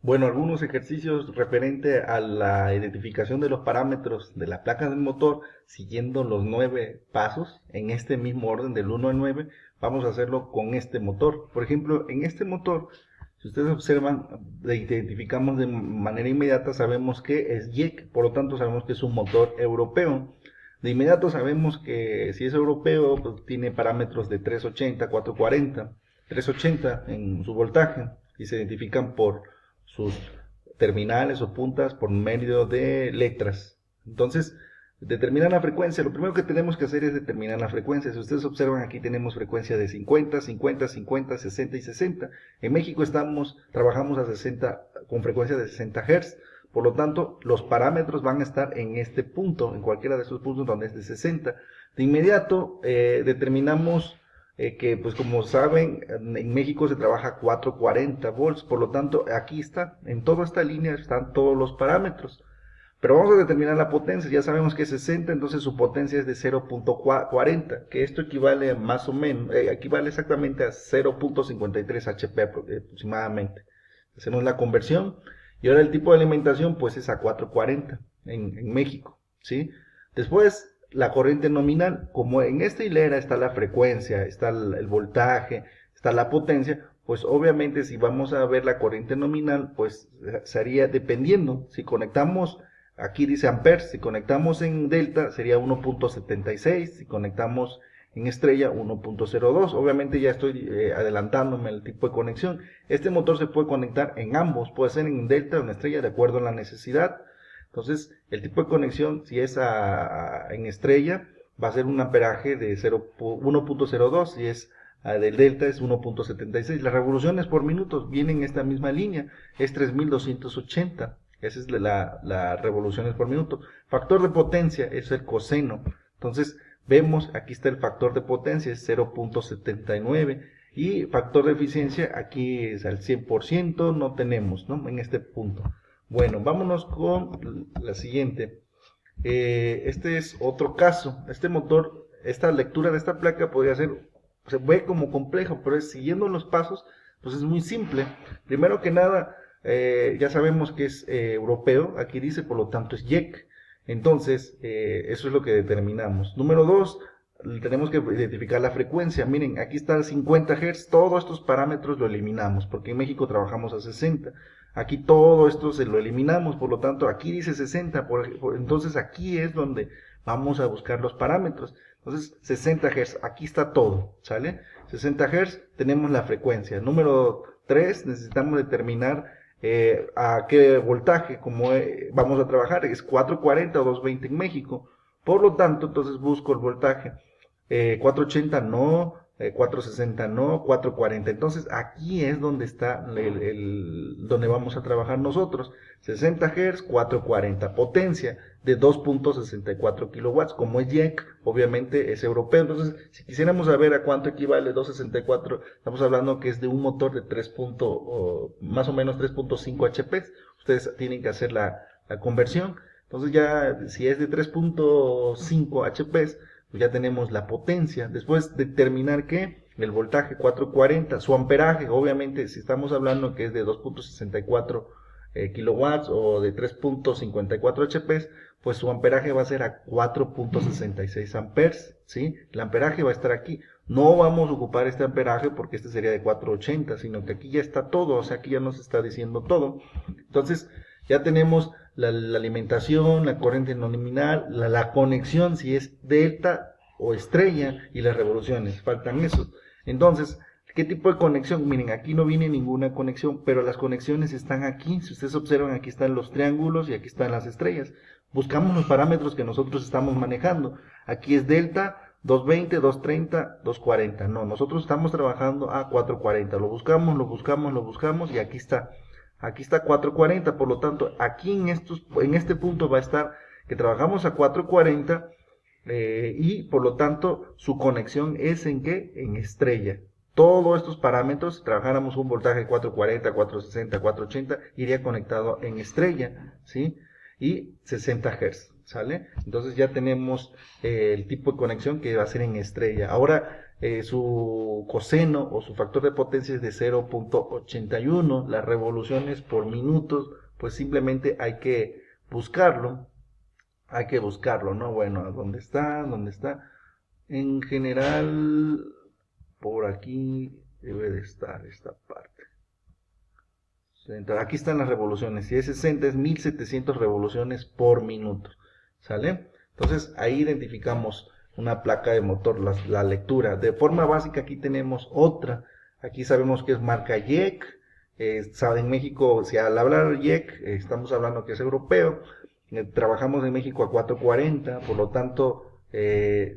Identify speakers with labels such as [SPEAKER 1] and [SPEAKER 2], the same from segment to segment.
[SPEAKER 1] Bueno, algunos ejercicios referente a la identificación de los parámetros de la placa del motor, siguiendo los 9 pasos, en este mismo orden del 1 al 9, vamos a hacerlo con este motor. Por ejemplo, en este motor, si ustedes observan, le identificamos de manera inmediata, sabemos que es JEC, por lo tanto sabemos que es un motor europeo. De inmediato sabemos que si es europeo, pues tiene parámetros de 380, 440, 380 en su voltaje y se identifican por sus terminales o puntas por medio de letras. Entonces, determinar la frecuencia, lo primero que tenemos que hacer es determinar la frecuencia. Si ustedes observan, aquí tenemos frecuencia de 50, 50, 50, 60 y 60. En México trabajamos a 60, con frecuencia de 60 Hz. Por lo tanto, los parámetros van a estar en este punto, en cualquiera de estos puntos donde es de 60. De inmediato, determinamos que pues como saben, en México se trabaja a 440 volts, por lo tanto aquí está, en toda esta línea están todos los parámetros. Pero vamos a determinar la potencia, ya sabemos que es 60, entonces su potencia es de 0.40, que esto equivale más o menos, equivale exactamente a 0.53 HP aproximadamente. Hacemos la conversión y ahora el tipo de alimentación pues es a 440 en México, ¿sí? Después la corriente nominal, como en esta hilera está la frecuencia, está el voltaje, está la potencia, pues obviamente si vamos a ver la corriente nominal, pues sería dependiendo, si conectamos, aquí dice amperes, si conectamos en delta sería 1.76, si conectamos en estrella 1.02, obviamente ya estoy adelantándome al tipo de conexión. Este motor se puede conectar en ambos, puede ser en delta o en estrella de acuerdo a la necesidad. Entonces, el tipo de conexión, si es en estrella, va a ser un amperaje de 1.02, si es del delta es 1.76. Las revoluciones por minuto vienen en esta misma línea, es 3280. Esa es la revoluciones por minuto. Factor de potencia es el coseno. Entonces, vemos, aquí está el factor de potencia, es 0.79. Y factor de eficiencia, aquí es al 100%, no tenemos, ¿no? En este punto. Bueno, vámonos con la siguiente. Este es otro caso. Este motor, esta lectura de esta placa podría ser, se ve como complejo, pero siguiendo los pasos, pues es muy simple. Primero que nada, ya sabemos que es europeo, aquí dice, por lo tanto es JEC. Entonces, eso es lo que determinamos. Número dos, tenemos que identificar la frecuencia. Miren, aquí está el 50 Hz, todos estos parámetros lo eliminamos, porque en México trabajamos a 60. Aquí todo esto se lo eliminamos, por lo tanto aquí dice 60, entonces aquí es donde vamos a buscar los parámetros. Entonces 60 Hz, aquí está todo, ¿sale? 60 Hz, tenemos la frecuencia. Número 3, necesitamos determinar a qué voltaje, como vamos a trabajar, es 440 o 220 en México. Por lo tanto, entonces busco el voltaje. 480 no, 460 no, 440. Entonces aquí es donde está donde vamos a trabajar nosotros. 60 Hz, 440. Potencia de 2.64 kilowatts. Como es JEC, obviamente es europeo. Entonces, si quisiéramos saber a cuánto equivale 264, estamos hablando que es de un motor de 3. Más o menos 3.5 HP. Ustedes tienen que hacer la conversión. Entonces ya si es de 3.5 HP, pues ya tenemos la potencia. Después determinar que el voltaje 440, su amperaje, obviamente si estamos hablando que es de 2.64 kilowatts o de 3.54 HP, pues su amperaje va a ser a 4.66 amperes, ¿sí? El amperaje va a estar aquí. No vamos a ocupar este amperaje porque este sería de 480, sino que aquí ya está todo, o sea, aquí ya nos está diciendo todo. Entonces, ya tenemos la alimentación, la corriente nominal, la conexión, si es delta o estrella, y las revoluciones. Faltan esos. Entonces, ¿qué tipo de conexión? Miren, aquí no viene ninguna conexión, pero las conexiones están aquí. Si ustedes observan, aquí están los triángulos y aquí están las estrellas. Buscamos los parámetros que nosotros estamos manejando. Aquí es delta, 220, 230, 240. No, nosotros estamos trabajando a 440. Lo buscamos, lo buscamos, lo buscamos y aquí está. Aquí está 440, por lo tanto, aquí en este punto va a estar que trabajamos a 440 y por lo tanto su conexión es en qué? En estrella. Todos estos parámetros, si trabajáramos un voltaje 440, 460, 480, iría conectado en estrella, ¿sí? Y 60 Hz, ¿sale? Entonces ya tenemos el tipo de conexión que va a ser en estrella. Ahora, su coseno o su factor de potencia es de 0.81. Las revoluciones por minutos, pues simplemente buscarlo, hay que buscarlo, ¿no? Bueno, ¿dónde está? ¿Dónde está? En general, por aquí debe de estar esta parte. Aquí están las revoluciones. Si es 60, es 1700 revoluciones por minuto. ¿Sale? Entonces ahí identificamos una placa de motor, la lectura. De forma básica aquí tenemos otra. Aquí sabemos que es marca YEC. En México, si al hablar YEC, estamos hablando que es europeo. Trabajamos en México a 440, por lo tanto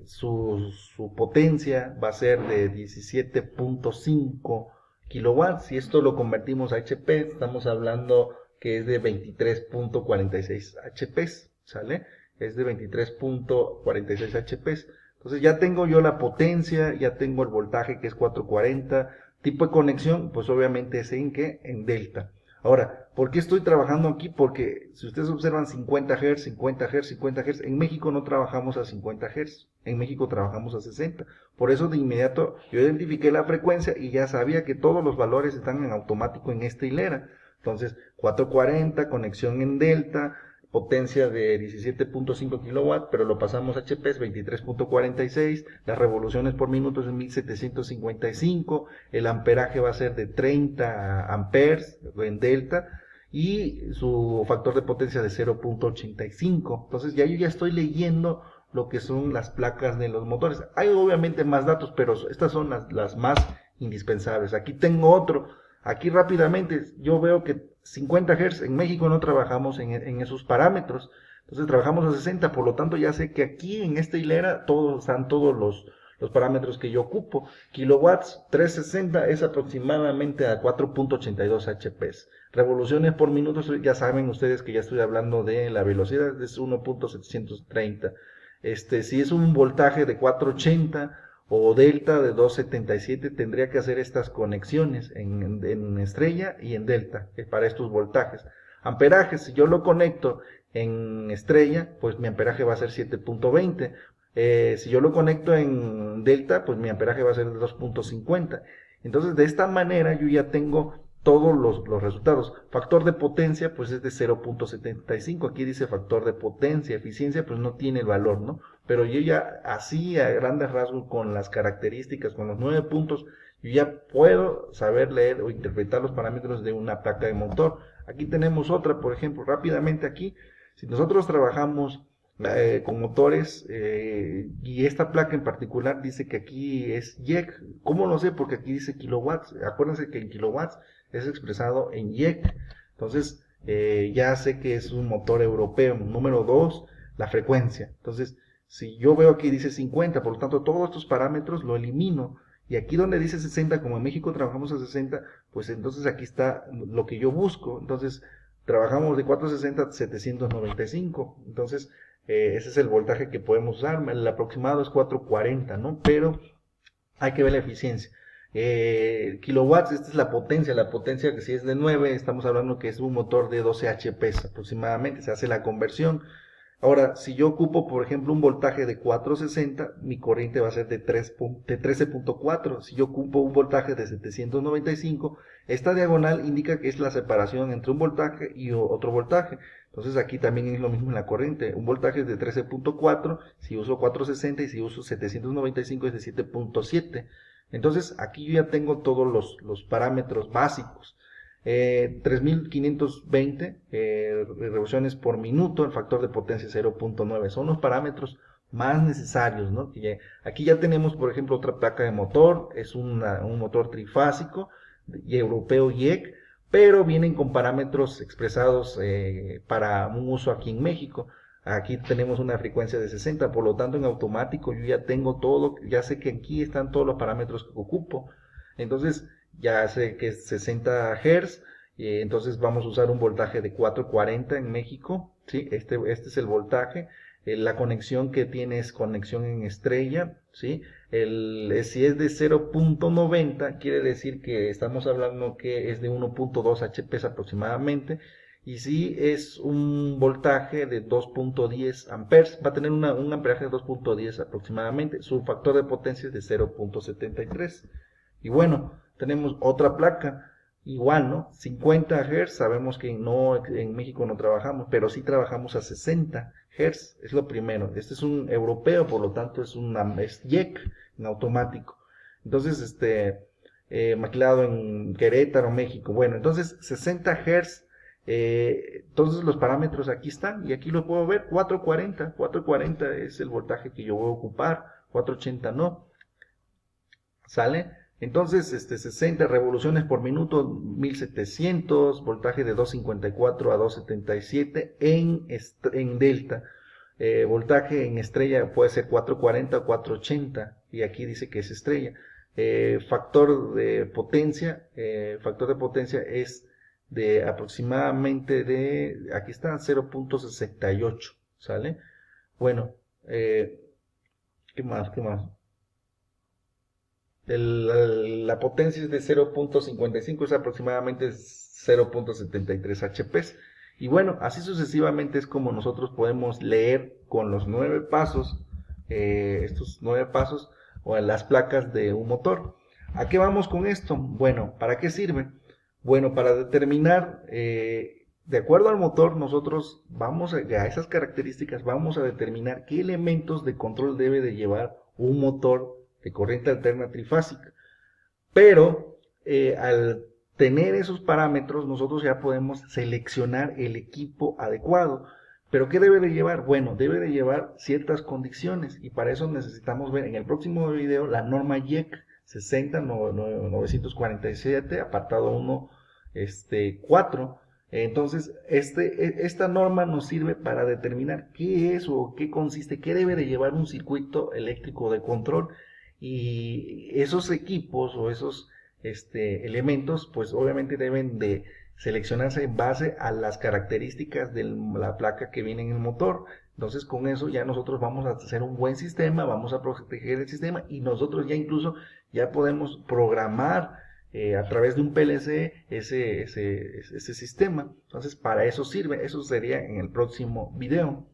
[SPEAKER 1] su potencia va a ser de 17.5 kilowatts. Si esto lo convertimos a HP, estamos hablando que es de 23.46 HP, ¿sale? Es de 23.46 HP. Entonces ya tengo yo la potencia, ya tengo el voltaje que es 440. Tipo de conexión, pues obviamente es en ¿qué? En delta. Ahora, ¿por qué estoy trabajando aquí? Porque si ustedes observan 50 Hz, 50 Hz, 50 Hz, en México no trabajamos a 50 Hz, en México trabajamos a 60. Por eso de inmediato yo identifiqué la frecuencia y ya sabía que todos los valores están en automático en esta hilera. Entonces, 440, conexión en delta, potencia de 17.5 kilowatts, pero lo pasamos a HP, es 23.46, las revoluciones por minuto es 1755, el amperaje va a ser de 30 amperes en delta, y su factor de potencia de 0.85. Entonces ya yo ya estoy leyendo lo que son las placas de los motores. Hay obviamente más datos, pero estas son las más indispensables. Aquí tengo otro. Aquí rápidamente yo veo que 50 Hz en México no trabajamos en esos parámetros. Entonces trabajamos a 60, por lo tanto ya sé que aquí en esta hilera están todos los parámetros que yo ocupo. Kilowatts 360 es aproximadamente a 4.82 HP. Revoluciones por minuto, ya saben ustedes que ya estoy hablando de la velocidad, es 1.730. Si es un voltaje de 480 o delta de 277, tendría que hacer estas conexiones en estrella y en delta para estos voltajes. Amperaje, si yo lo conecto en estrella, pues mi amperaje va a ser 7.20. Si yo lo conecto en delta, pues mi amperaje va a ser de 2.50. Entonces, de esta manera yo ya tengo todos los resultados. Factor de potencia, pues es de 0.75. Aquí dice factor de potencia. Eficiencia, pues no tiene el valor, ¿no? Pero yo ya así a grandes rasgos con las características, con los 9 puntos, yo ya puedo saber leer o interpretar los parámetros de una placa de motor. Aquí tenemos otra, por ejemplo, rápidamente aquí, si nosotros trabajamos con motores y esta placa en particular dice que aquí es YEC. ¿Cómo lo sé? Porque aquí dice kilowatts. Acuérdense que en kilowatts es expresado en YEC. Entonces ya sé que es un motor europeo. Número 2, la frecuencia. Entonces, si yo veo aquí dice 50, por lo tanto todos estos parámetros lo elimino. Y aquí donde dice 60, como en México trabajamos a 60, pues entonces aquí está lo que yo busco. Entonces, trabajamos de 460 a 795. Entonces, ese es el voltaje que podemos usar. El aproximado es 440, ¿no? Pero hay que ver la eficiencia. Kilowatts, esta es la potencia que si es de 9, estamos hablando que es un motor de 12 HP aproximadamente, se hace la conversión. Ahora, si yo ocupo, por ejemplo, un voltaje de 460, mi corriente va a ser de 13.4. Si yo ocupo un voltaje de 795, esta diagonal indica que es la separación entre un voltaje y otro voltaje. Entonces aquí también es lo mismo en la corriente. Un voltaje es de 13.4, si uso 460, y si uso 795 es de 7.7. Entonces aquí yo ya tengo todos los parámetros básicos. 3520 revoluciones por minuto, el factor de potencia 0.9, son los parámetros más necesarios, ¿no? Aquí ya tenemos, por ejemplo, otra placa de motor, es un motor trifásico y europeo YEC, pero vienen con parámetros expresados para un uso aquí en México. Aquí tenemos una frecuencia de 60, por lo tanto en automático yo ya tengo todo, ya sé que aquí están todos los parámetros que ocupo. Entonces ya sé que es 60 Hz, entonces vamos a usar un voltaje de 440 en México, ¿sí? Este es el voltaje. La conexión que tiene es conexión en estrella, ¿sí? Si es de 0.90, quiere decir que estamos hablando que es de 1.2 HP aproximadamente. Y si es un voltaje de 2.10 amperes, va a tener un amperaje de 2.10 aproximadamente. Su factor de potencia es de 0.73. Y bueno, tenemos otra placa, igual, ¿no? 50 Hz, sabemos que no, en México no trabajamos, pero sí trabajamos a 60 Hz, es lo primero. Este es un europeo, por lo tanto es JEC en automático. Entonces, maquilado en Querétaro, México. Bueno, entonces 60 Hz, entonces los parámetros aquí están y aquí lo puedo ver, 440 es el voltaje que yo voy a ocupar, 480 no, ¿sale? Entonces, 60 revoluciones por minuto, 1700, voltaje de 254 a 277 en delta. Voltaje en estrella puede ser 440 o 480 y aquí dice que es estrella. Factor de potencia es de aproximadamente aquí está 0.68, ¿sale? Bueno, ¿qué más? ¿Qué más? La potencia es de 0.55, es aproximadamente 0.73 HP. Y bueno, así sucesivamente es como nosotros podemos leer con los 9 pasos, estos 9 pasos o en las placas de un motor. ¿A qué vamos con esto? Bueno, ¿para qué sirve? Bueno, para determinar, de acuerdo al motor, nosotros vamos a esas características, vamos a determinar qué elementos de control debe de llevar un motor de corriente alterna trifásica. Pero al tener esos parámetros, nosotros ya podemos seleccionar el equipo adecuado. ¿Pero qué debe de llevar? Bueno, debe de llevar ciertas condiciones y para eso necesitamos ver en el próximo video la norma JEC 60947, apartado 1, 4. Entonces, esta norma nos sirve para determinar qué es o qué consiste, qué debe de llevar un circuito eléctrico de control y esos equipos o esos elementos pues obviamente deben de seleccionarse en base a las características de la placa que viene en el motor. Entonces con eso ya nosotros vamos a hacer un buen sistema, vamos a proteger el sistema y nosotros ya incluso ya podemos programar a través de un PLC ese sistema. Entonces para eso sirve, eso sería en el próximo video.